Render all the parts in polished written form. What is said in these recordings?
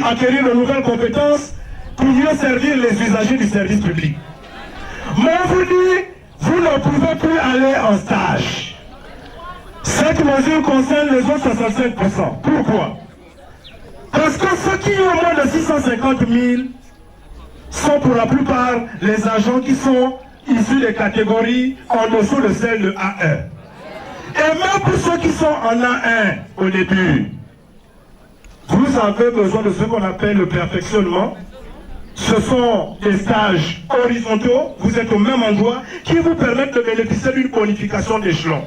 acquérir de nouvelles compétences pour mieux servir les usagers du service public. Mais on vous dit, vous ne pouvez plus aller en stage. Cette mesure concerne les autres 65%. Pourquoi? Parce que ceux qui ont moins de 650 000 sont pour la plupart les agents qui sont issus des catégories en dessous de celles de A1. Et même pour ceux qui sont en A1 au début, vous avez besoin de ce qu'on appelle le perfectionnement. Ce sont des stages horizontaux, vous êtes au même endroit, qui vous permettent de bénéficier d'une bonification d'échelon.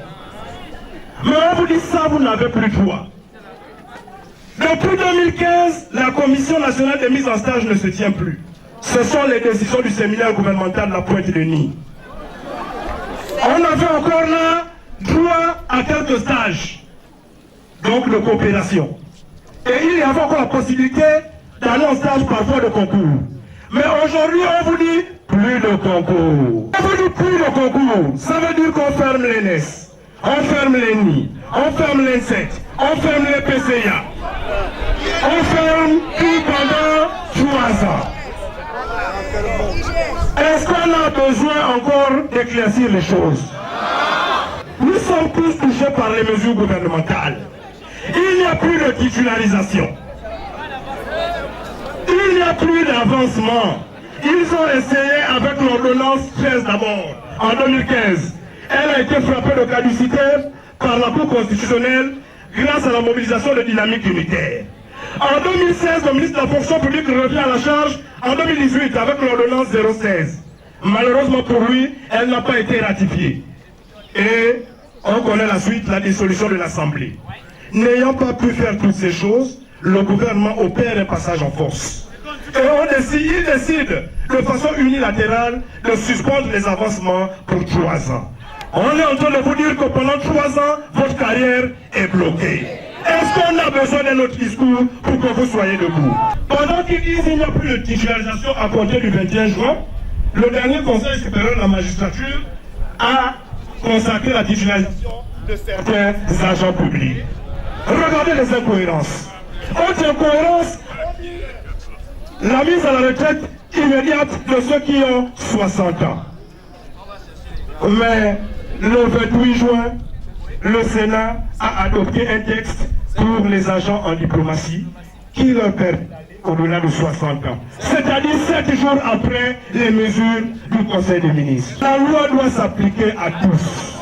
Mais on vous dit ça, vous n'avez plus droit. Depuis 2015, la Commission nationale des mises en stage ne se tient plus. Ce sont les décisions du séminaire gouvernemental de la Pointe-de-Nîmes. On avait encore là droit à quelques stages, donc de coopération. Et il y avait encore la possibilité d'aller en stage parfois de concours. Mais aujourd'hui, on vous dit plus de concours. On vous dit plus de concours. Ça veut dire qu'on ferme les NES, on ferme les NI, on ferme les NSET, on ferme les PCA. On ferme tout pendant 3 ans. Est-ce qu'on a besoin encore d'éclaircir les choses? Nous sommes tous touchés par les mesures gouvernementales. Il n'y a plus de titularisation. Il n'y a plus d'avancement. Ils ont essayé avec l'ordonnance 13 d'abord, en 2015. Elle a été frappée de caducité par la Cour constitutionnelle grâce à la mobilisation de dynamique unitaire. En 2016, le ministre de la fonction publique revient à la charge en 2018 avec l'ordonnance 016. Malheureusement pour lui, elle n'a pas été ratifiée. Et on connaît la suite, la dissolution de l'Assemblée. N'ayant pas pu faire toutes ces choses, le gouvernement opère un passage en force. Et il décide de façon unilatérale de suspendre les avancements pour 3 ans. On est en train de vous dire que pendant 3 ans, votre carrière est bloquée. Est-ce qu'on a besoin d'un autre discours pour que vous soyez debout? Pendant qu'ils disent qu'il n'y a plus de titularisation à compter du 21 juin, le dernier Conseil supérieur de la magistrature a consacré la titularisation de certains agents publics. Regardez les incohérences. Autre incohérence, la mise à la retraite immédiate de ceux qui ont 60 ans. Mais le 28 juin, le Sénat a adopté un texte pour les agents en diplomatie qui leur permet d'aller au-delà de 60 ans. C'est-à-dire 7 jours après les mesures du Conseil des ministres. La loi doit s'appliquer à tous.